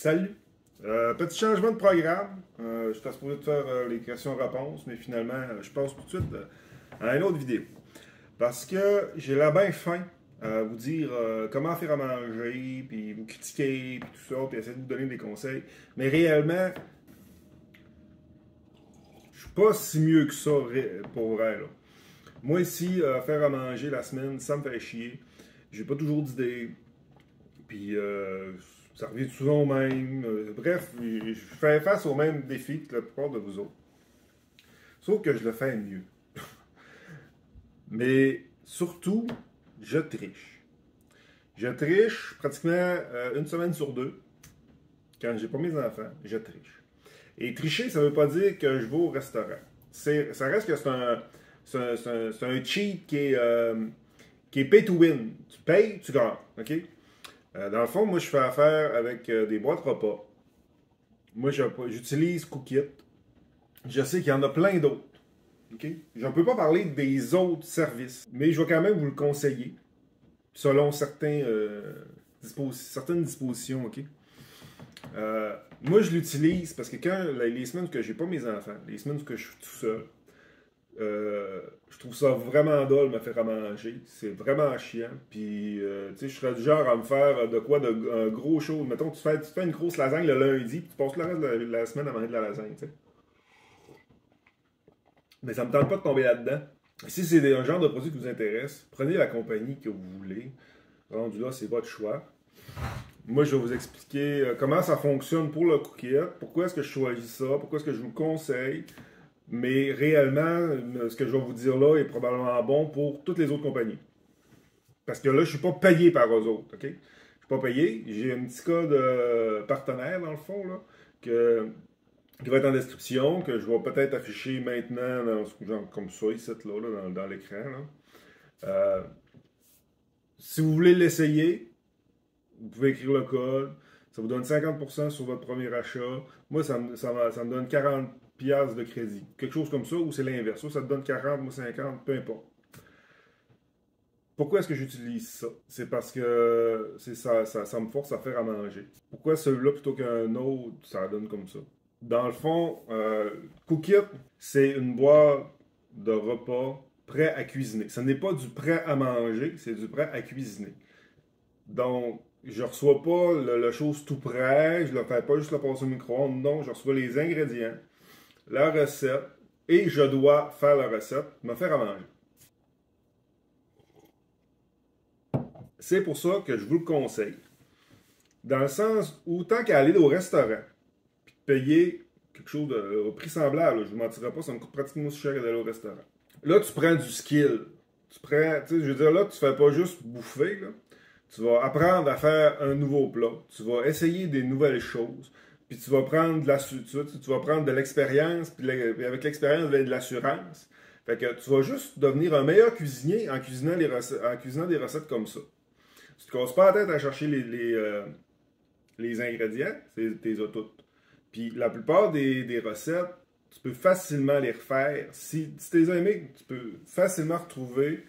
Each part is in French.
Salut! Petit changement de programme. Je suis supposé de faire les questions-réponses, mais finalement, je passe tout de suite à une autre vidéo. Parce que j'ai la bien faim à vous dire comment faire à manger, puis vous critiquer, puis tout ça, puis essayer de vous donner des conseils. Mais réellement, je suis pas si mieux que ça pour vrai, là. Moi ici, faire à manger la semaine, ça me fait chier. J'ai pas toujours d'idées. Puis ça revient souvent au même. Bref, je fais face aux mêmes défis que la plupart de vous autres. Sauf que je le fais mieux. Mais surtout, je triche. Je triche pratiquement une semaine sur deux. Quand j'ai pas mes enfants, je triche. Et tricher, ça veut pas dire que je vais au restaurant. Ça reste que c'est un cheat qui est pay to win. Tu payes, tu gagnes. OK? Dans le fond, moi, je fais affaire avec des boîtes repas. Moi, j'utilise Cookit. Je sais qu'il y en a plein d'autres. Okay? Je ne peux pas parler des autres services, mais je vais quand même vous le conseiller, selon certaines dispositions. Okay? Moi, je l'utilise parce que quand les semaines que j'ai pas mes enfants, les semaines que je suis tout seul, je trouve ça vraiment drôle me faire à manger. C'est vraiment chiant. Puis, tu sais, je serais du genre à me faire un gros show. Mettons, tu fais une grosse lasagne le lundi, puis tu passes le reste de la semaine à manger de la lasagne, tu sais. Mais ça me tente pas de tomber là-dedans. Si c'est un genre de produit qui vous intéresse, prenez la compagnie que vous voulez. Rendu là, c'est votre choix. Moi, je vais vous expliquer comment ça fonctionne pour le Cookit, pourquoi est-ce que je choisis ça, pourquoi est-ce que je vous le conseille. Mais réellement, ce que je vais vous dire là est probablement bon pour toutes les autres compagnies. Parce que là, je ne suis pas payé par eux autres, OK? Je ne suis pas payé. J'ai un petit code partenaire, dans le fond, là, qui va être en description, que je vais peut-être afficher maintenant, genre comme ça, ici, là, dans l'écran. Si vous voulez l'essayer, vous pouvez écrire le code. Ça vous donne 50% sur votre premier achat. Moi, ça me donne 40$ de crédit. Quelque chose comme ça, ou c'est l'inverse. Soit ça te donne 40, moi 50, peu importe. Pourquoi est-ce que j'utilise ça? C'est parce que ça me force à faire à manger. Pourquoi celui-là plutôt qu'un autre, ça donne comme ça? Dans le fond, Cookit, c'est une boîte de repas prêt à cuisiner. Ce n'est pas du prêt à manger, c'est du prêt à cuisiner. Donc, je ne reçois pas le chose tout prêt, je ne le fais pas juste le passer au micro-ondes. Non, je reçois les ingrédients, la recette, et je dois faire la recette, me faire à manger. C'est pour ça que je vous le conseille. Dans le sens où, tant qu'à aller au restaurant, puis de payer quelque chose au prix semblable, je ne vous mentirai pas, ça me coûte pratiquement aussi cher que d'aller au restaurant. Là, tu prends du skill. Je veux dire, là, tu ne fais pas juste bouffer, là. Tu vas apprendre à faire un nouveau plat. Tu vas essayer des nouvelles choses. Puis tu vas prendre tu vas prendre de l'expérience. Puis avec l'expérience, vient de l'assurance. Fait que tu vas juste devenir un meilleur cuisinier en cuisinant des recettes comme ça. Tu te casses pas la tête à chercher les ingrédients. T'es as toutes. Puis la plupart des recettes, tu peux facilement les refaire. Si tu les as aimées, tu peux facilement retrouver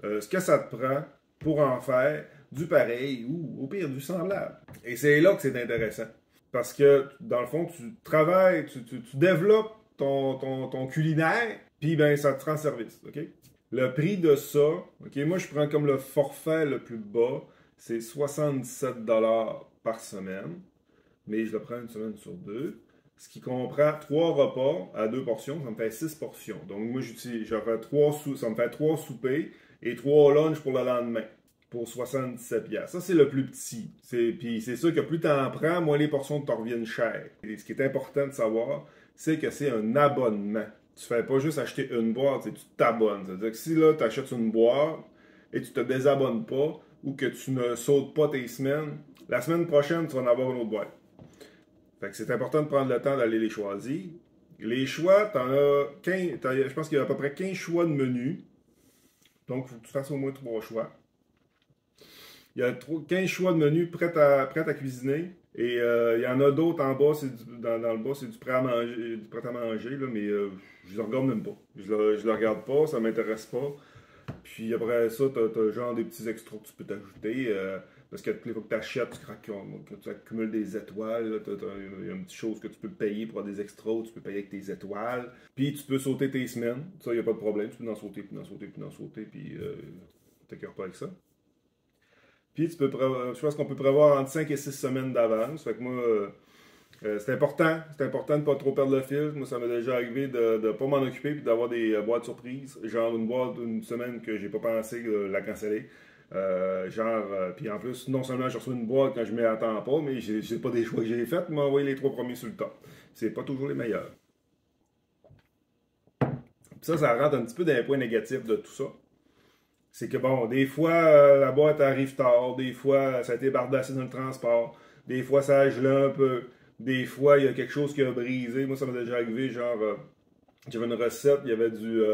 ce que ça te prend pour en faire du pareil ou au pire du semblable. Et c'est là que c'est intéressant. Parce que, dans le fond, tu travailles, tu développes ton culinaire, puis ben ça te rend service. OK? Le prix de ça, OK, moi je prends comme le forfait le plus bas, c'est 77$ par semaine, mais je le prends une semaine sur deux. Ce qui comprend 3 repas à 2 portions, ça me fait 6 portions. Donc moi ça me fait 3 soupers et 3 lunchs pour le lendemain. Pour 77$. Ça, c'est le plus petit. Puis c'est sûr que plus tu en prends, moins les portions te reviennent chères. Et ce qui est important de savoir, c'est que c'est un abonnement. Tu fais pas juste acheter une boîte, tu t'abonnes. C'est-à-dire que si là, tu achètes une boîte et tu te désabonnes pas ou que tu ne sautes pas tes semaines, la semaine prochaine, tu vas en avoir une autre boîte. Fait que c'est important de prendre le temps d'aller les choisir. Les choix, t'en as 15, je pense qu'il y a à peu près 15 choix de menus. Donc, il faut que tu fasses au moins 3 choix. Il y a 15 choix de menus prêts à cuisiner. Et il y en a d'autres en bas, dans le bas, c'est du prêt à manger, là, mais je ne le regarde même pas. Je le regarde pas, ça ne m'intéresse pas. Puis après ça, t'as genre des petits extras que tu peux t'ajouter. Parce que toutes les fois que tu achètes, que tu accumules des étoiles, il y a une petite chose que tu peux payer pour avoir des extras, ou tu peux payer avec tes étoiles. Puis tu peux sauter tes semaines. Ça, il n'y a pas de problème. Tu peux en sauter, puis en sauter, puis en sauter, puis t'écœures pas avec ça. Puis je pense qu'on peut prévoir entre 5 et 6 semaines d'avance. Fait que moi, c'est important. C'est important de ne pas trop perdre le fil. Moi, ça m'est déjà arrivé de ne pas m'en occuper puis d'avoir des boîtes surprises. Genre une boîte d'une semaine que j'ai pas pensé la canceller. Puis en plus, non seulement je reçois une boîte quand je m'y attends pas, mais c'est pas des choix que j'ai faits, mais envoyer les 3 premiers sur le top. C'est pas toujours les meilleurs. Puis ça rentre un petit peu dans les points négatifs de tout ça. C'est que bon, des fois, la boîte arrive tard, des fois, ça a été bardassé dans le transport, des fois, ça a gelé un peu, des fois, il y a quelque chose qui a brisé. Moi, ça m'est déjà arrivé, genre, j'avais une recette, il y avait du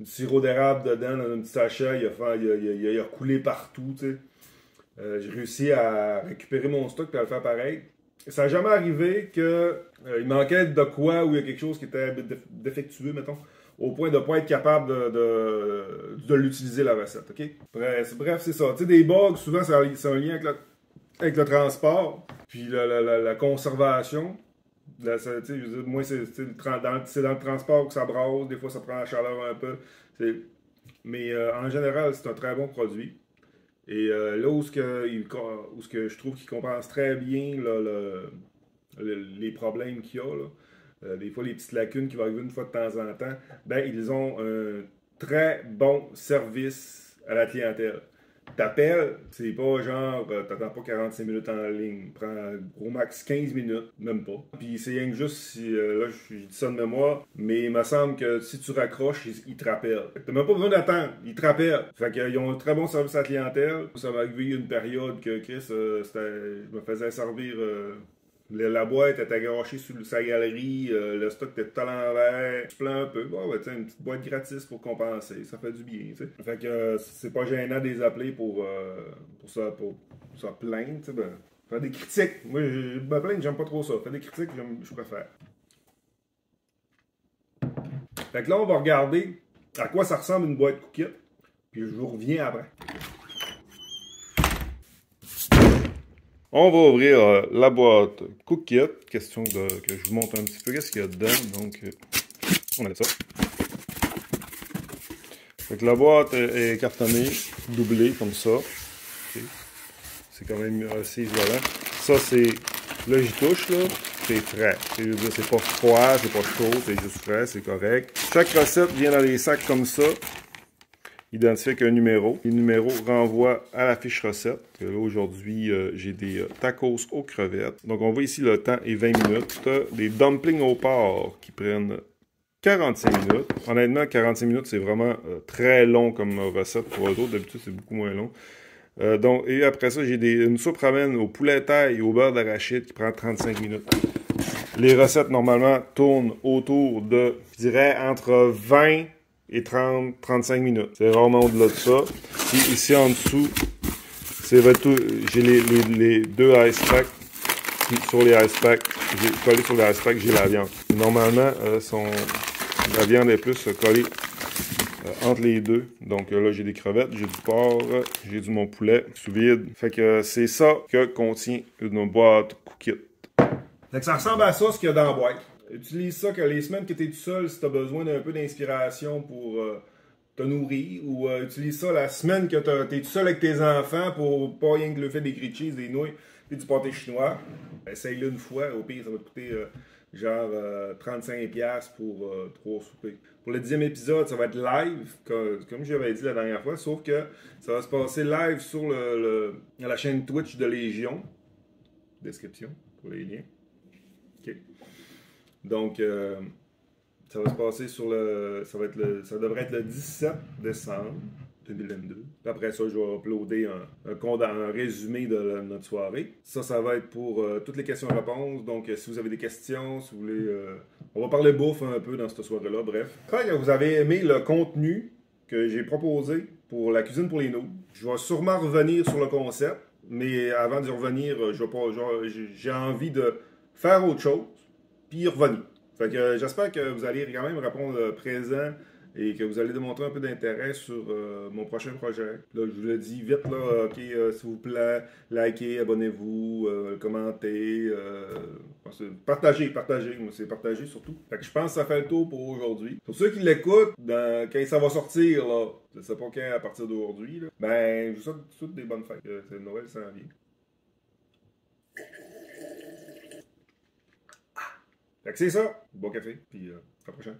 sirop d'érable dedans, dans un petit sachet, il a coulé partout, tu sais. J'ai réussi à récupérer mon stock et à le faire pareil. Ça n'a jamais arrivé qu'il manquait de quoi ou il y a quelque chose qui était défectueux, mettons, au point de ne pas être capable de l'utiliser, la recette, OK? Bref, c'est ça. Tu sais, des bugs, souvent, c'est un lien avec le transport, puis la conservation. Moi, c'est dans le transport que ça brasse, des fois, ça prend la chaleur un peu. Mais en général, c'est un très bon produit. Et là où je trouve qu'il compense très bien les problèmes qu'il y a, des fois les petites lacunes qui vont arriver une fois de temps en temps, ben ils ont un très bon service à la clientèle. T'appelles, c'est pas genre, t'attends pas 45 minutes en ligne, prend au max 15 minutes, même pas. Puis c'est rien que juste si, là je dis ça de mémoire, mais il me semble que si tu raccroches, ils te rappellent. T'as même pas besoin d'attendre, ils te rappellent. Fait qu'ils ont un très bon service à la clientèle. Ça m'est arrivé une période que Chris, je me faisais servir. La boîte était gâchée sur sa galerie, le stock était tout à l'envers. Je plains un peu. Bon, ouais, une petite boîte gratis pour compenser. Ça fait du bien, tu sais. Fait que c'est pas gênant de les appeler pour ça plaindre, tu sais. Ben, faire des critiques. Moi, me plaindre, j'aime pas trop ça. Faire des critiques, je préfère. Fait que là, on va regarder à quoi ça ressemble une boîte Cookit. Puis je vous reviens après. On va ouvrir la boîte Cookit. Question que je vous montre un petit peu qu'est-ce qu'il y a dedans. Donc, on a ça. Fait que la boîte est cartonnée, doublée comme ça. Okay. C'est quand même assez isolant. Ça, c'est... Là, j'y touche, là. C'est frais. C'est pas froid, c'est pas chaud, c'est juste frais, c'est correct. Chaque recette vient dans des sacs comme ça. Identifié avec un numéro. Les numéros renvoient à la fiche recette. Là, aujourd'hui, j'ai des tacos aux crevettes. Donc, on voit ici le temps est 20 minutes. Des dumplings au porc qui prennent 45 minutes. Honnêtement, 45 minutes, c'est vraiment très long comme recette pour eux autres. D'habitude, c'est beaucoup moins long. Et après ça, j'ai une soupe ramen au poulet taille et au beurre d'arachide qui prend 35 minutes. Les recettes, normalement, tournent autour de, je dirais, entre 20 et 30-35 minutes. C'est rarement au-delà de ça. Puis ici en dessous, j'ai les deux ice packs. Puis sur les ice packs, j'ai collé sur les ice packs, j'ai la viande. Normalement, la viande est plus collée entre les deux. Donc là, j'ai des crevettes, j'ai du porc, j'ai mon poulet sous vide. Fait que c'est ça que contient une boîte Cookit. Fait que ça ressemble à ça, ce qu'il y a dans la boîte. Utilise ça que les semaines que tu es tout seul, si tu as besoin d'un peu d'inspiration pour te nourrir, ou utilise ça la semaine que tu es tout seul avec tes enfants pour pas rien que le fait des grilled cheese, des nouilles, puis du pâté chinois. Essaye-le une fois, au pire ça va te coûter genre 35$ pour 3 soupers. Pour le 10e épisode, ça va être live, comme j'avais dit la dernière fois, sauf que ça va se passer live sur la chaîne Twitch de Légion. Description pour les liens. OK. Donc, ça va se passer sur ça devrait être le 17 décembre 2022. Puis après ça, je vais uploader un résumé de notre soirée. Ça va être pour toutes les questions-réponses. Donc, si vous avez des questions, si vous voulez... on va parler bouffe un peu dans cette soirée-là, bref. Quand vous avez aimé le contenu que j'ai proposé pour la cuisine pour les noobs, je vais sûrement revenir sur le concept. Mais avant d'y revenir, j'ai envie de faire autre chose, puis y revenir. Fait que j'espère que vous allez quand même répondre présent et que vous allez démontrer un peu d'intérêt sur mon prochain projet. Là, je vous le dis vite, là, ok, s'il vous plaît, likez, abonnez-vous, commentez, partagez, moi c'est partager surtout. Fait que je pense que ça fait le tour pour aujourd'hui. Pour ceux qui l'écoutent, quand ça va sortir, là, je sais pas quand à partir d'aujourd'hui, là, ben, je vous souhaite toutes des bonnes fêtes. C'est Noël, ça en vient. Fait que c'est ça. Bon café, puis à la prochaine.